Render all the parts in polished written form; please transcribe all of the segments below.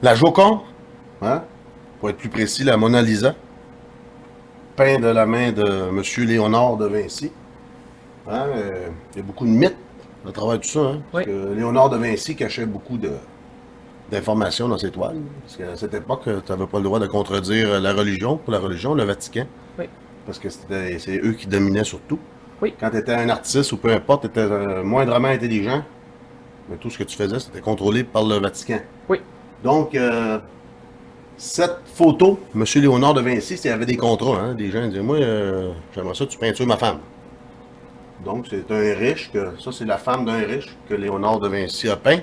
La Joconde, hein, pour être plus précis, la Mona Lisa, peint de la main de M. Léonard de Vinci. Hein, il y a beaucoup de mythes à travers tout ça, hein, parce Oui. que Léonard de Vinci cachait beaucoup d'informations dans ses toiles. Parce qu'à cette époque, tu n'avais pas le droit de contredire la religion. Pour la religion, le Vatican. Oui. Parce que c'est eux qui dominaient surtout. Oui. Quand tu étais un artiste ou peu importe, tu étais moindrement intelligent, mais tout ce que tu faisais, c'était contrôlé par le Vatican. Oui. Donc, cette photo, M. Léonard de Vinci, il y avait des contrats. Hein, des gens disaient, moi, j'aimerais ça, tu peintures ma femme. Donc, c'est un riche, ça c'est la femme d'un riche que Léonard de Vinci a peint,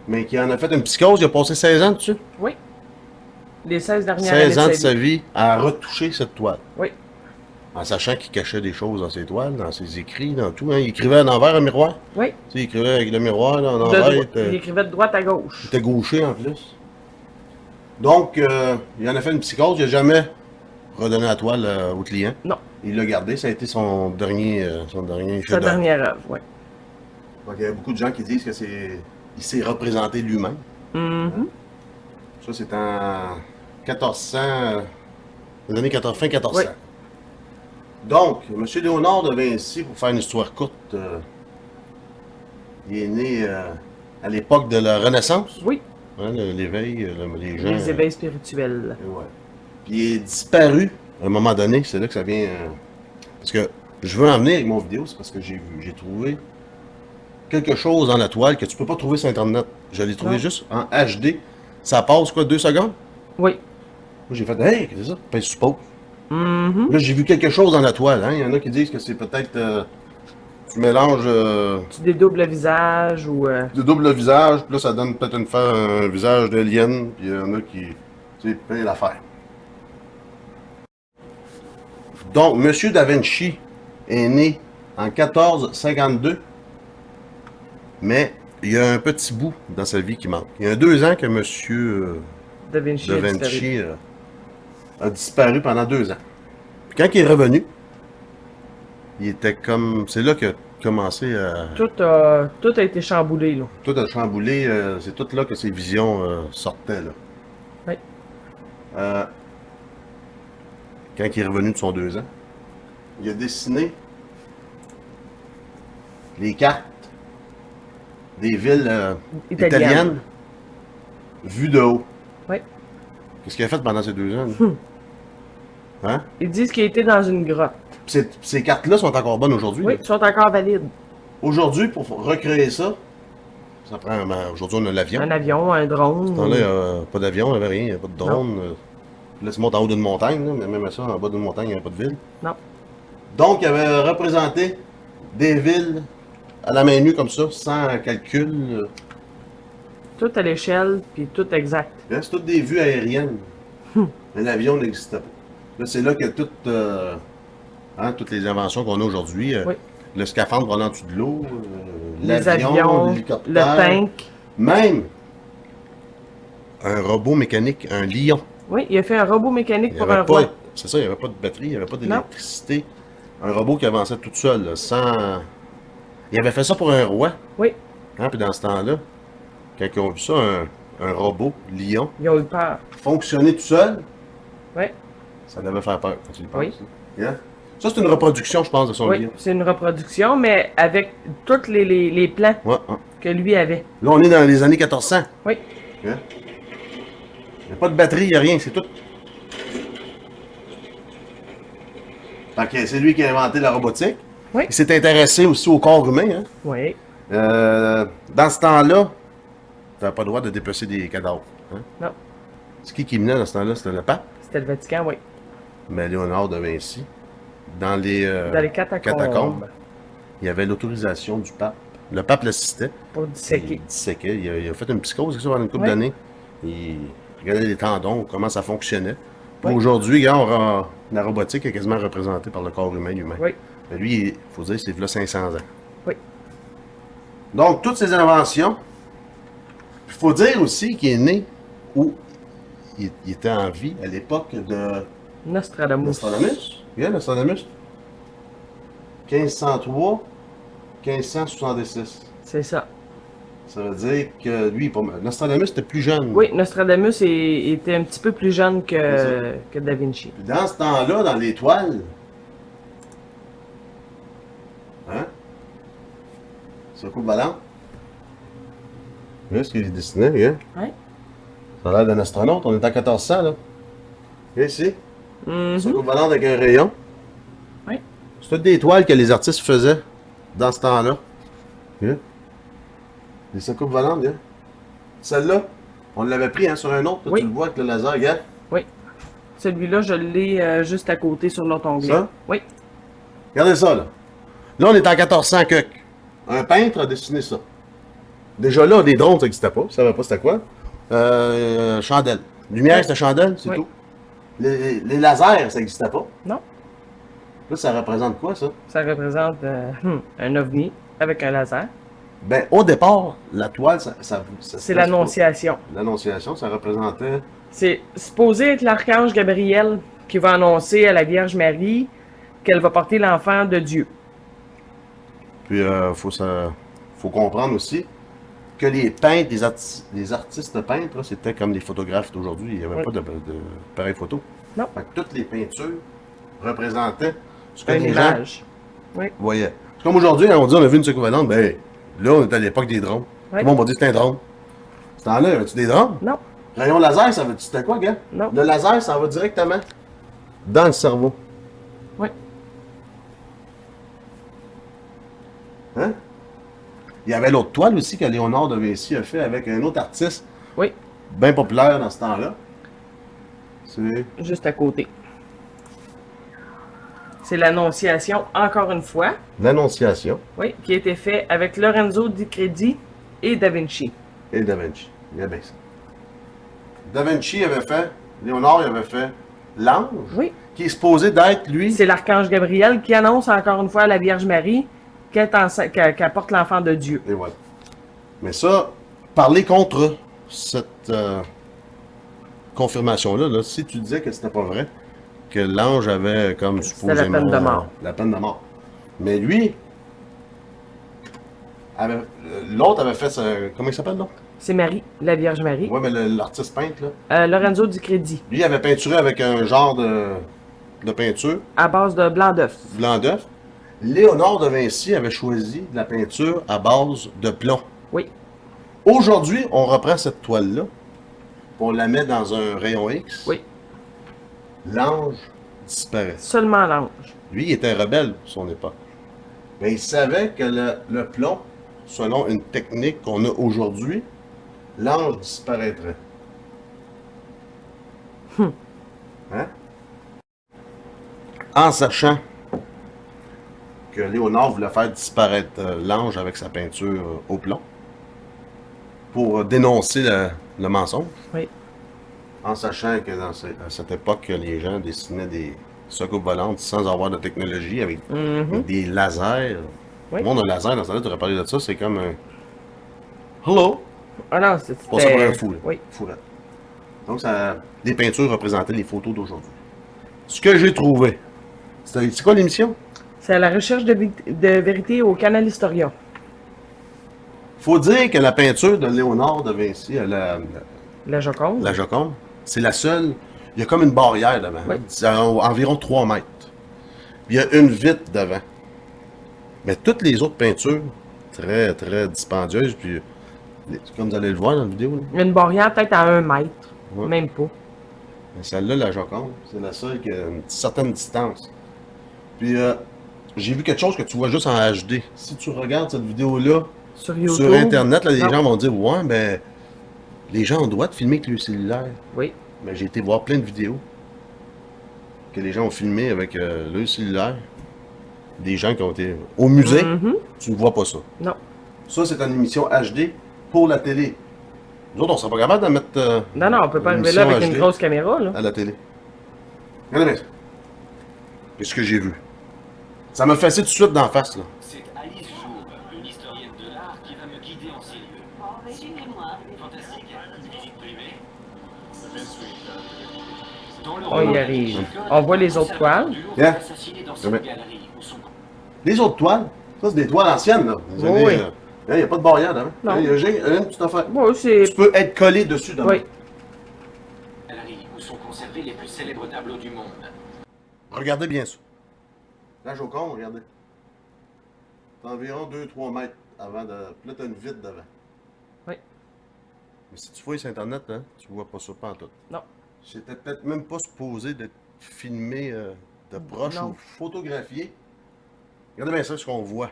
mais qui en a fait une psychose, il a passé 16 ans dessus. Oui. Les 16 dernières années 16 ans de de sa vie à retoucher cette toile. Oui. En sachant qu'il cachait des choses dans ses toiles, dans ses écrits, dans tout. Hein. Il écrivait à l'envers un miroir. Oui. Tu sais, il écrivait avec le miroir, là, en envers. Il écrivait de droite à gauche. Il était gaucher en plus. Donc, il en a fait une psychose, il n'a jamais redonné la toile au client. Non. Il l'a gardé, ça a été son dernier chef-d'œuvre. Sa dernière œuvre, oui. Donc, il y a beaucoup de gens qui disent que il s'est représenté lui-même. Ça, c'est en 1400, les années 14, fin 1400. Oui. Donc, M. Léonard de Vinci, pour faire une histoire courte, il est né à l'époque de la Renaissance. Oui. Hein, l'éveil, les gens. Les éveils spirituels. Ouais. Puis il est disparu à un moment donné, c'est là que ça vient. Parce que je veux en venir avec mon vidéo, c'est parce que j'ai trouvé quelque chose dans la toile que tu peux pas trouver sur Internet. Je l'ai trouvé Non. juste en HD. Ça passe quoi, 2 secondes? Oui. Moi j'ai fait, hey, qu'est-ce que c'est ça? Ben, je suppose. Là, j'ai vu quelque chose dans la toile. Hein? Il y en a qui disent que c'est peut-être. Tu mélanges. Tu dédoubles le visage ou. Tu doubles le visage, puis là, ça donne peut-être un visage d'alien, puis il y en a qui. Tu sais, plein d'affaires. Donc, M. Da Vinci est né en 1452, mais il y a un petit bout dans sa vie qui manque. Il y a 2 ans que M. Da Vinci. Da a disparu. Vinci a disparu pendant 2 ans. Puis quand il est revenu, il était comme. C'est là qu'il a commencé à. Tout a été chamboulé, là. Tout a chamboulé. C'est tout là que ses visions sortaient. Là. Oui. Quand il est revenu de son 2 ans, il a dessiné les cartes des villes italiennes vues de haut. Oui. Qu'est-ce qu'il a fait pendant ces 2 ans? Hein? Ils disent qu'il était dans une grotte. Ces cartes-là sont encore bonnes aujourd'hui. Oui, là. ils sont encore valides. Aujourd'hui, pour recréer ça, ça prend. Aujourd'hui, on a l'avion. Un avion, un drone. Là, il n'y a pas d'avion, il n'y avait rien, il n'y a pas de drone. Là, tu montes en haut d'une montagne, là, mais même à ça, en bas d'une montagne, il n'y a pas de ville. Non. Donc, il avait représenté des villes à la main nue comme ça, sans calcul. Tout à l'échelle, puis tout exact. Là, c'est toutes des vues aériennes. Mais l'avion n'existait pas. Là, c'est là que toutes les inventions qu'on a aujourd'hui, Oui. le scaphandre volant en dessous de l'eau, Les avions, le l'hélicoptère, tank. même un robot mécanique, un lion. Oui, il a fait un robot mécanique Il y pour avait un pas, roi. c'est ça, il n'y avait pas de batterie, il n'y avait pas d'électricité. Un robot qui avançait tout seul, là, sans. Il avait fait ça pour un roi. Oui, Hein, puis dans ce temps-là, quand ils ont vu ça, un robot, lion, ils ont eu peur. fonctionner tout seul, Oui, ça devait faire peur quand tu y penses. Oui. Hein? Ça, c'est une reproduction, je pense, de son oui, lion. c'est une reproduction, mais avec tous les plans Ouais, ouais. que lui avait. Là, on est dans les années 1400. Oui, Hein? Il n'y a pas de batterie, il n'y a rien, c'est tout. Fait que c'est lui qui a inventé la robotique. Oui. Il s'est intéressé aussi au corps humain. Hein? oui, Dans ce temps-là, tu n'avais pas le droit de déplacer des cadavres. Hein? non. Ce qui menait dans ce temps-là, c'était le pape, C'était le Vatican, oui. mais Léonard de Vinci. Dans les Catacombes. il y avait l'autorisation du pape. Le pape l'assistait. Pour Il disséquer. disséquait. Il a fait une psychose c'est ça, pendant une couple Oui. d'années. Il regardait les tendons, comment ça fonctionnait. Puis Oui. aujourd'hui, regarde, la robotique est quasiment représentée par le corps humain lui-même. Oui, Mais lui, il faut dire, c'est là 500 ans. oui, Donc, toutes ces inventions, il faut dire aussi qu'il est né où il était en vie à l'époque de Nostradamus. Nostradamus. Regarde, Nostradamus. 1503, 1566. C'est ça. Ça veut dire que lui, Nostradamus était plus jeune. Oui, Nostradamus était un petit peu plus jeune C'est que Da Vinci. Puis dans ce temps-là, dans les toiles, hein? Soucoupe volante. Là, ce qu'il dessinait, regarde. Ouais. Ça a l'air d'un astronaute, on est en 1400, là. Regarde ici. Mhm. Soucoupe volante avec un rayon. Oui. C'est toutes des toiles que les artistes faisaient dans ce temps-là. Regarde. Les soucoupes volantes, regarde. Celle-là, on l'avait pris hein, sur un autre, là, Oui. tu le vois avec le laser, regarde. Oui. Celui-là, je l'ai juste à côté sur l'autre onglet. Ça? Oui. Regardez ça, là. Là, on est en 1400 que. Un peintre a dessiné ça. Déjà là, des drones, ça n'existait pas. Je savais pas c'était quoi. Chandelle. Lumière, c'était chandelle, c'est Oui. tout. Les lasers, ça n'existait pas. Non. Là, ça représente quoi, ça? Ça représente un ovni avec un laser. Ben, au départ, la toile, C'est l'annonciation. L'annonciation, ça représentait. C'est supposé être l'archange Gabriel qui va annoncer à la Vierge Marie qu'elle va porter l'enfant de Dieu. Puis, faut comprendre aussi que les peintres, les artistes peintres, là, c'était comme les photographes d'aujourd'hui. Il n'y avait Oui. pas de pareil photo. Non. Fait que toutes les peintures représentaient ce que Une les gens image. Oui. voyaient. C'est comme aujourd'hui, hein, on dit on a vu une soucoupe volante, ben là, on est à l'époque des drones. Oui. Tout le monde va dire que c'est un drone. Ce temps-là, y avait-tu des drones? Non. Rayon laser, ça veut dire c'était quoi, gars? Non. Le laser, ça va directement dans le cerveau. Oui. Hein? Il y avait l'autre toile aussi que Léonard de Vinci a fait avec un autre artiste Oui. bien populaire dans ce temps-là. C'est Juste à côté. C'est l'annonciation, encore une fois, l'Annonciation oui, qui a été fait avec Lorenzo Di Credi et Da Vinci. et Da Vinci. Il y a bien ça. Da Vinci avait fait, Léonard il avait fait l'ange, Oui. qui est supposé d'être, lui, C'est l'archange Gabriel qui annonce encore une fois à la Vierge Marie qu'elle porte l'enfant de Dieu. et voilà. Mais ça, parler contre cette confirmation-là, là, si tu disais que c'était pas vrai, que l'ange avait comme C'était la supposément peine de mort. la peine de mort. Mais lui, l'autre avait fait comment il s'appelle, là? C'est Marie, la Vierge Marie. Ouais, mais l'artiste peintre, là. Lorenzo Di Credi, Lui, il avait peinturé avec un genre de peinture, à base de blanc d'œuf. blanc d'œuf. Léonard de Vinci avait choisi de la peinture à base de plomb. Oui. Aujourd'hui, on reprend cette toile-là, on la met dans un rayon X. Oui. L'ange disparaît. Seulement l'ange. Lui, il était rebelle pour son époque. Mais il savait que le plomb, selon une technique qu'on a aujourd'hui, l'ange disparaîtrait. Hein? En sachant que Léonard voulait faire disparaître l'ange avec sa peinture au plomb pour dénoncer le mensonge. Oui. En sachant que à cette époque, les gens dessinaient des soucoupes volantes sans avoir de technologie, avec Mhm. des lasers. Oui. Le monde, un laser, dans ce temps-là, tu aurais parlé de ça, c'est comme un... Hello! Ah non, c'était... Pas ça pour un fou, là. Oui. Fourette. Donc, les peintures représentaient les photos d'aujourd'hui. Ce que j'ai trouvé, c'est quoi l'émission? C'est à la recherche de vérité au Canal Historia. Faut dire que la peinture de Léonard de Vinci, La Joconde. la Joconde, c'est la seule. Il y a comme une barrière devant. Oui. C'est environ 3 mètres. Il y a une vitre devant. Mais toutes les autres peintures, très, très dispendieuses, puis comme vous allez le voir dans la vidéo, là, Une barrière peut-être à 1 mètre. Ouais. Même pas. mais celle-là, la Joconde, c'est la seule qui a une certaine distance. Puis, j'ai vu quelque chose que tu vois juste en HD. Si tu regardes cette vidéo-là Sur YouTube. sur Internet, là, les Non. gens vont dire, ouais, ben, les gens ont le droit de filmer avec le cellulaire. Oui. Mais j'ai été voir plein de vidéos que les gens ont filmé avec le cellulaire. Des gens qui ont été au musée, Mhm. tu ne vois pas ça. Non. Ça, c'est une émission HD pour la télé. Nous autres, on serait pas capable de mettre Non, non, on peut pas une arriver là avec émission une HD grosse caméra, là. à la télé. Regardez bien ça. Qu'est-ce que j'ai vu? Ça m'a fait tout de suite d'en face, là. C'est Alice Jourbe, une historienne de l'art, qui va me guider en ces lieux. Oh, mais suivez-moi. Fantastique, une visite privée. Dans le On y roman arrive. Hitchcock, On voit les autres toiles. du Louvre Yeah. assassiné dans Ouais. cette galerie où sont Les autres toiles, ça, c'est des toiles anciennes, là. Des Oui, années, oui. Il n'y a pas de barrière devant. Non. Il y a une petite affaire. Bon, c'est. Tu peux être collé dessus devant. Oui. Galerie où sont conservés les plus célèbres tableaux du monde. Regardez bien ça. La Joconde, regardez. C'est environ 2-3 mètres avant de. Puis là, t'as une vitre devant. Oui. Mais si tu fouilles sur Internet, hein, tu vois pas ça pantoute. Non. C'était peut-être même pas supposé d'être filmé de proche Non. ou photographié. Regardez bien ça, ce qu'on voit.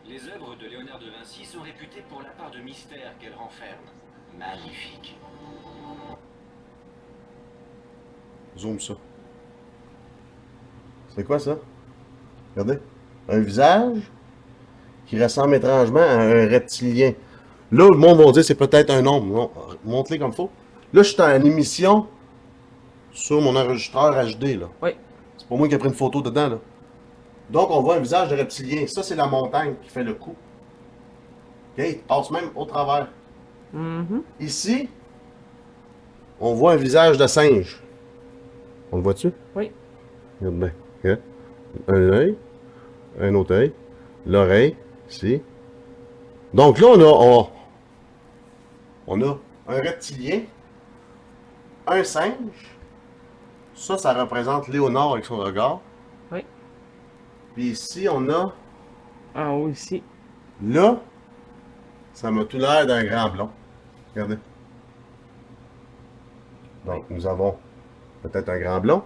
Les œuvres de Léonard de Vinci sont réputées pour la part de mystère qu'elles renferment. Magnifique. Zoom ça. C'est quoi ça? Regardez. Un visage qui ressemble étrangement à un reptilien. Là, le monde va dire c'est peut-être un homme. Non, montre-les comme il faut. Là, je suis en émission sur mon enregistreur HD. Là. Oui. C'est pas moi qui ai pris une photo dedans. Là. Donc, on voit un visage de reptilien. Ça, c'est la montagne qui fait le coup. OK? Il passe même au travers. Mhm. Ici, on voit un visage de singe. On le voit-tu? Oui. Regarde bien. Regarde. Un œil, un autre œil, l'oreille, ici. Donc là, on a un reptilien, un singe. Ça représente Léonard avec son regard. Oui. Puis ici, on a, En haut ici. là, ça m'a tout l'air d'un grand blond. Regardez. Donc, nous avons peut-être un grand blond,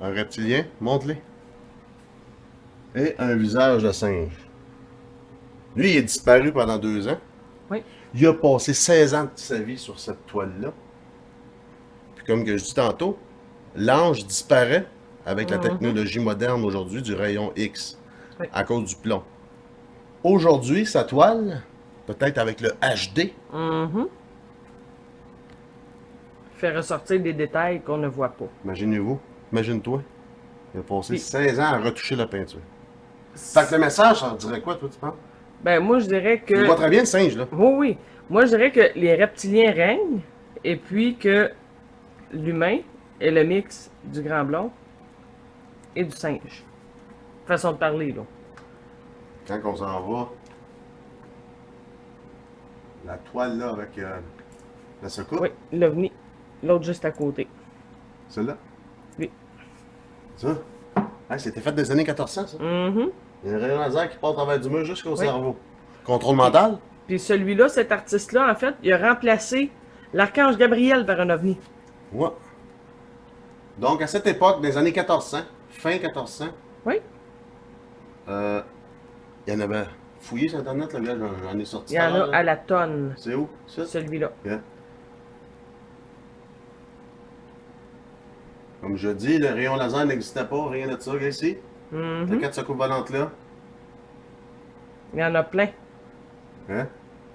un reptilien, montre-les, et un visage de singe. Lui, il est disparu pendant 2 ans. Oui. Il a passé 16 ans de sa vie sur cette toile-là. Puis comme que je dis tantôt, l'ange disparaît avec la technologie moderne aujourd'hui du rayon X, Oui. à cause du plomb. Aujourd'hui, sa toile, peut-être avec le HD, Mhm. Fait ressortir des détails qu'on ne voit pas. imaginez-vous, imagine-toi, il a passé Oui. 16 ans à retoucher la peinture. Fait que le message, ça dirait quoi, toi, tu penses? Ben, moi, je dirais que. Tu vois très bien le singe, là. Oui, oui. Moi, je dirais que les reptiliens règnent et puis que l'humain est le mix du grand blond et du singe. Façon de parler, là. Quand on s'en va, la toile, là, avec la secoupe, Oui, l'OVNI. L'autre juste à côté. celle-là. Oui. Ça? Hey, c'était fait des années 1400, ça. Mhm. Il y a un rayon laser qui part à travers du mur jusqu'au Oui. cerveau. Contrôle mental? Puis celui-là, cet artiste-là, en fait, il a remplacé l'archange Gabriel par un ovni. Ouais. Donc, à cette époque, des années 1400, fin 1400, Oui. il y en avait fouillé sur Internet, là, j'en ai sorti. Il y en tout à l'heure, a là. à la tonne, C'est où? Ça? celui-là. Ok. Comme je dis, le rayon laser n'existait pas, rien de ça, regarde ici. Mhm. Les 4 secoupes volantes là. Il y en a plein. Hein?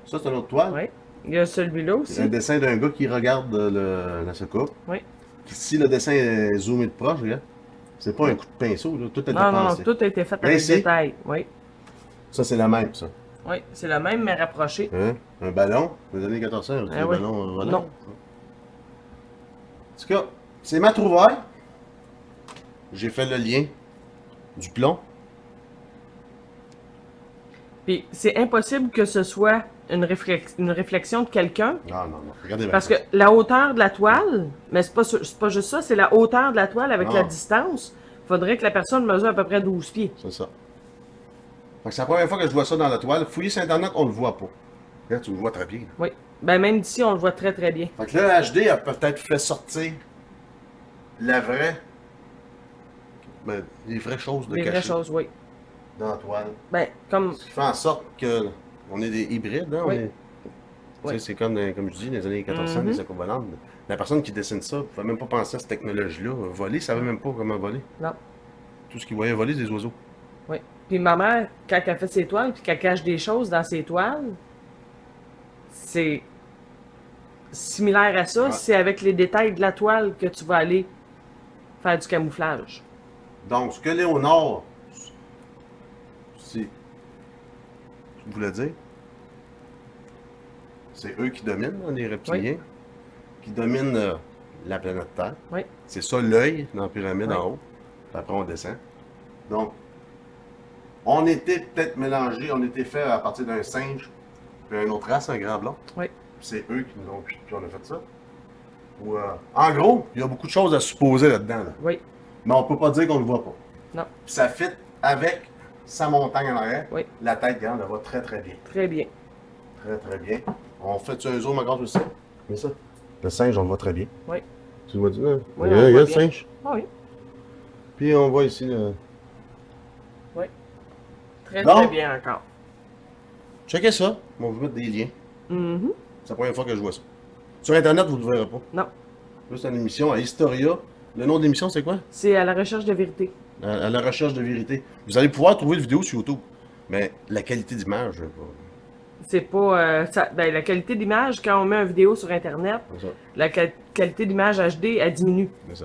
Ça, c'est une autre toile. Oui. Il y a celui-là C'est un aussi. dessin d'un gars qui regarde la secoupe. Oui. Si le dessin est zoomé de proche, regarde. C'est pas un coup de pinceau, là. Tout a été Non, non, pensé. tout a été fait avec Ici. détail. Oui. Ça, c'est la même, ça. Oui, c'est le même, mais rapproché. Hein? Un ballon, des années 1400, c'est un oui. ballon volant. Non. En tout cas, c'est ma trouvaille. J'ai fait le lien du plomb. Puis c'est impossible que ce soit une réflexion de quelqu'un. Ah non, non, regardez bien Parce ça. que la hauteur de la toile, mais c'est pas juste ça, c'est la hauteur de la toile avec Non. la distance. Faudrait que la personne mesure à peu près 12 pieds. C'est ça. Fait que c'est la première fois que je vois ça dans la toile. Fouiller sur Internet, on le voit pas. Regarde, tu le vois très bien. Oui. Ben même d'ici, on le voit très très bien. Fait que le HD a peut-être fait sortir la vraie. Ben, les vraies choses de Des vraies cachet choses, oui. dans la toile. Ben, comme. Ce qui fait en sorte que on est des hybrides, hein? Oui. Tu Oui. sais, c'est comme je dis, les années 1400, Mhm. les écovolantes. La personne qui dessine ça ne pouvait même pas penser à cette technologie-là. Voler, ça savait même pas comment voler. Non. Tout ce qu'il voyait voler, c'est des oiseaux. Oui. Puis ma mère, quand elle fait ses toiles, puis qu'elle cache des choses dans ses toiles, c'est similaire à ça. Ouais. C'est avec les détails de la toile que tu vas aller faire du camouflage. Donc, ce que Léonard, c'est, je voulais dire, c'est eux qui dominent, hein, les reptiliens, qui dominent la planète Terre. Oui. C'est ça l'œil dans la pyramide Oui. en haut. Puis après, on descend. Donc, On était peut-être mélangés, on était fait à partir d'un singe, puis une autre race, un grand blanc. Oui. C'est eux qui nous ont, puis on a fait ça. Ou, en gros, il y a beaucoup de choses à supposer là-dedans. Là. Oui. Mais on peut pas dire qu'on le voit pas. Non. Puis ça fit avec sa montagne en arrière. Oui. La tête grande, elle va très très bien. Très bien. Très très bien. On fait un zoom encore aussi. Mais ça. Le singe, on le voit très bien. Oui. Tu le vois-tu là? Oui, il y on a, le il y a voit le bien. singe. Ah oui. Puis on voit ici le. Oui. Très Bon. très bien encore. Checkez ça. On va vous mettre des liens. Mhm. C'est la première fois que je vois ça. Sur Internet, vous ne le verrez pas. Non. Là, c'est une émission à Historia. Le nom de l'émission, c'est quoi? C'est à la recherche de vérité. À la recherche de vérité. Vous allez pouvoir trouver la vidéo sur YouTube. Mais la qualité d'image, C'est pas. Ben, la qualité d'image, quand on met une vidéo sur Internet, c'est ça. la qualité d'image HD, elle diminue. C'est ça.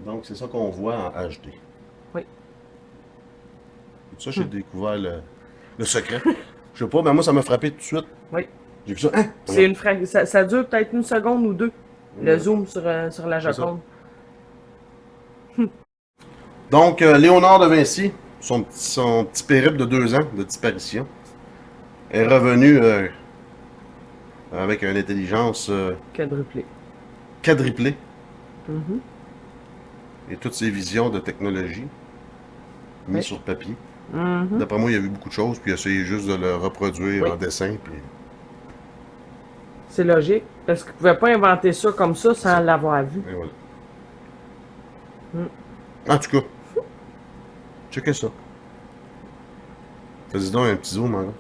Donc, c'est ça qu'on voit en HD. Oui. Tout ça, j'ai découvert le secret. Je sais pas, mais moi, ça m'a frappé tout de suite. Oui. J'ai vu ça. Hein? C'est une ça dure peut-être une seconde ou deux, le Ouais. zoom sur la C'est ça. Joconde. Donc, Léonard de Vinci, son petit périple de 2 ans de disparition, est revenu avec une intelligence Quadruplé. quadruplée Mhm. et toutes ses visions de technologie mises Oui. sur papier. Mhm. D'après moi, il a vu beaucoup de choses, puis il a essayé juste de le reproduire Oui. en dessin. Puis... C'est logique, parce qu'il ne pouvait pas inventer ça comme ça sans l'avoir vu. Et voilà. Mm. En tout cas, checkez ça. Fais-y donc un petit zoom, hein.